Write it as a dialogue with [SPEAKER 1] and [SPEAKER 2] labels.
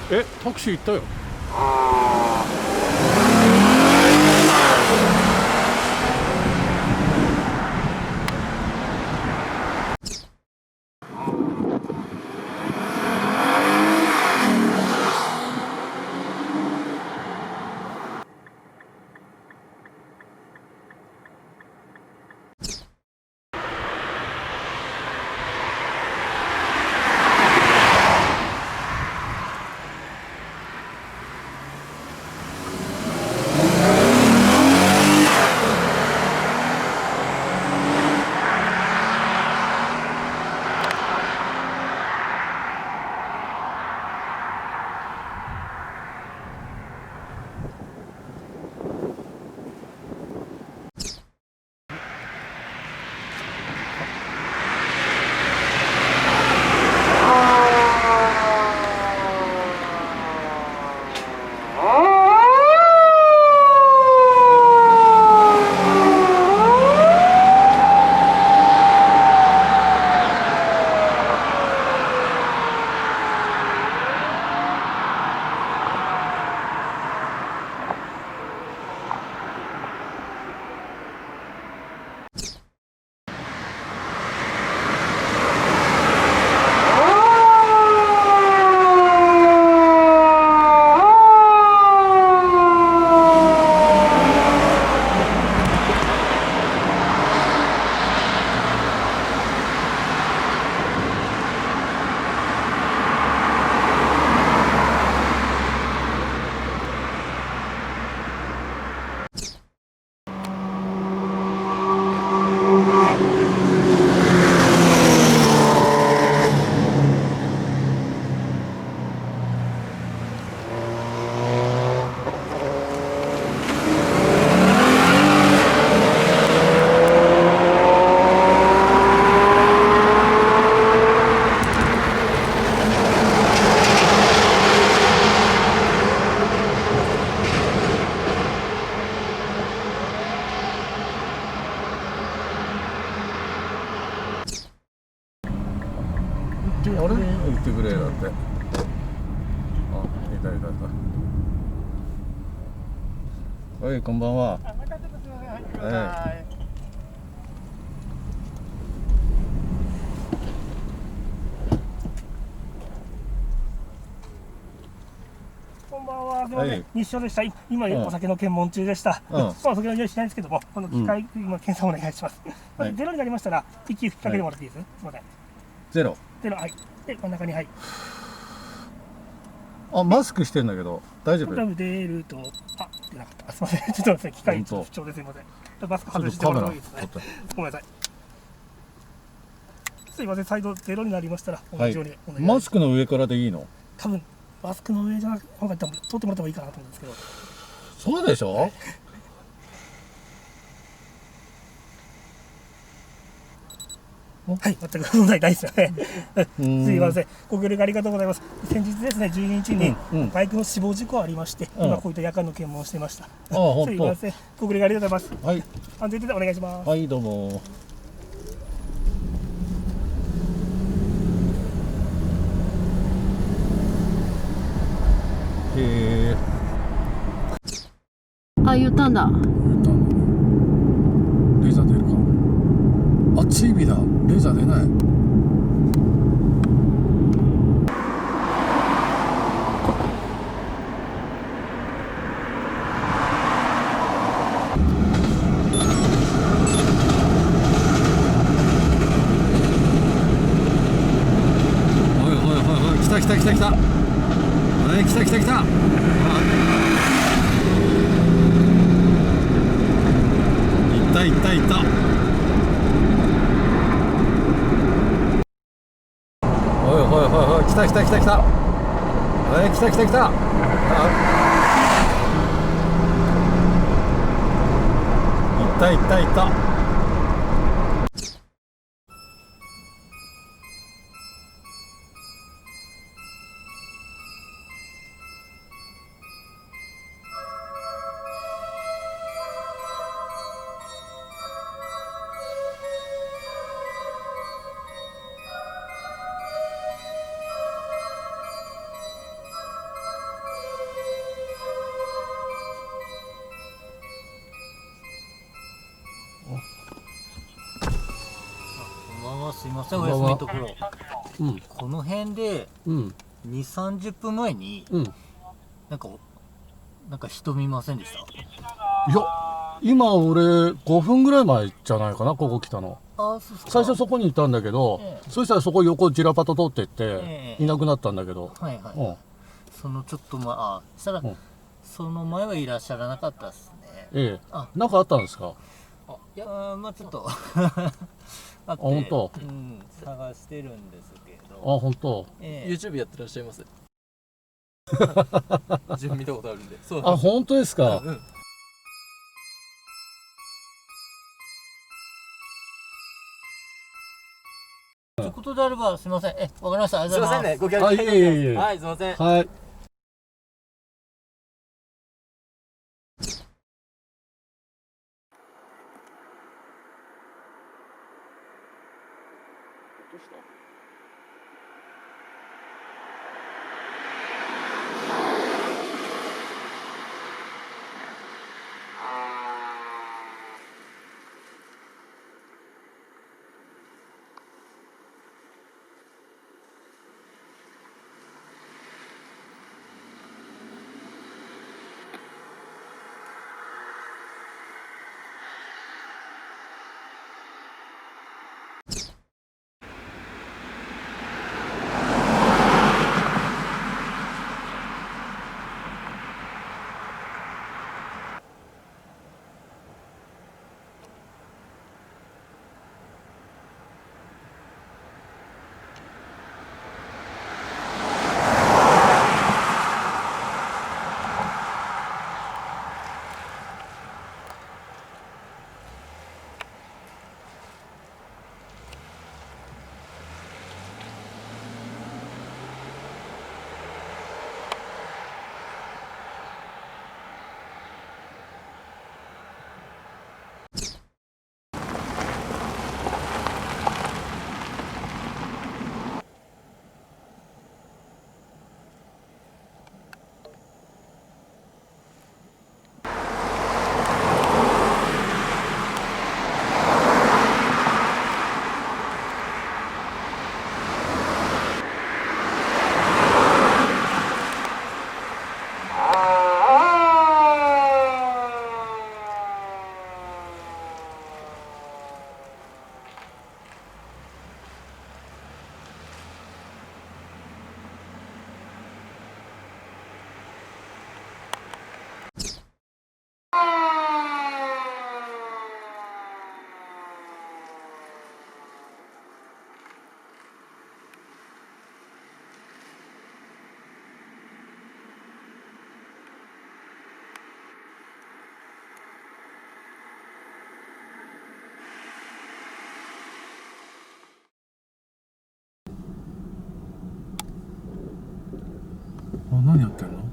[SPEAKER 1] タクシー行ったよ。あれ行ってくれだって。あ、いたいたいた。はい、こんばんは。
[SPEAKER 2] またちょっとすみません、入ってください。こんばんは、すみません、日照でした。今、お酒の検問中でした。お酒の用意しないんですけども、この機械、今検査をお願いします。ゼロになりましたら、息吹きかけてもらっていいです。すみません。
[SPEAKER 1] ゼロ。
[SPEAKER 2] ゼロ、はい。で、真ん中に、はい。
[SPEAKER 1] あ、マスクしてんだけど、大丈夫？
[SPEAKER 2] 多分出ると、あ、出なかった。すみません、ちょっと待って、機械不調ですみません。マスク外してもらってもいいですね。ごめんなさい。すみません、再度ゼロになりましたら、同じようにお願いします。
[SPEAKER 1] マスクの上からでいいの？
[SPEAKER 2] 多分マスクの上じゃなくて、取ってもらってもいいかなと思うんですけど。
[SPEAKER 1] そうでしょ？
[SPEAKER 2] はい、全く問題ないですよね。すみません、ご協力ありがとうございます。先日ですね、12日にバイクの死亡事故ありまして、今こういった夜間の検問をしてました。すみません、ご協力ありがとうございます。はい、安全運転でお願いします。
[SPEAKER 1] はい、どうも。
[SPEAKER 3] あ、言ったんだ。
[SPEAKER 1] レーザー出るか。あ、チービだ。レーザー出ない。来た来た来た来た。はい、来た来た来た。行った行った行った。おいおいおいおい、来た来た来た来た。はい、来た来た来た。行った行った行った。
[SPEAKER 4] すいません、お休みのところ。
[SPEAKER 1] うん。
[SPEAKER 4] この辺で
[SPEAKER 1] うん。
[SPEAKER 4] 2、30分前に、
[SPEAKER 1] うん。
[SPEAKER 4] なんか人見ませんでした？
[SPEAKER 1] いや、今俺5分ぐらい前じゃないかな、ここ来たの。
[SPEAKER 4] あ、そうですか。
[SPEAKER 1] 最初そこにいたんだけど、そしたらそこ横ジラパタ通ってって、いなくなったんだけど。
[SPEAKER 4] はいはい。
[SPEAKER 1] うん。
[SPEAKER 4] そのちょっとしたら、その前はいらっしゃらなかったっすね。
[SPEAKER 1] ええ。なんかあったんですか？
[SPEAKER 4] いや、ちょっとあって、
[SPEAKER 1] 本当。
[SPEAKER 4] 探してるんですけど。
[SPEAKER 1] 本当。
[SPEAKER 5] YouTube やってらっしゃいます。自分見たことあるんで。そう。
[SPEAKER 1] 本当ですか？
[SPEAKER 4] ということであれば、すみません。わかりました。あり
[SPEAKER 5] すい
[SPEAKER 4] がとうございます。
[SPEAKER 5] ませんね。ご協力
[SPEAKER 1] いえいえ。
[SPEAKER 5] はい、すいません。
[SPEAKER 1] はい。何やってんの？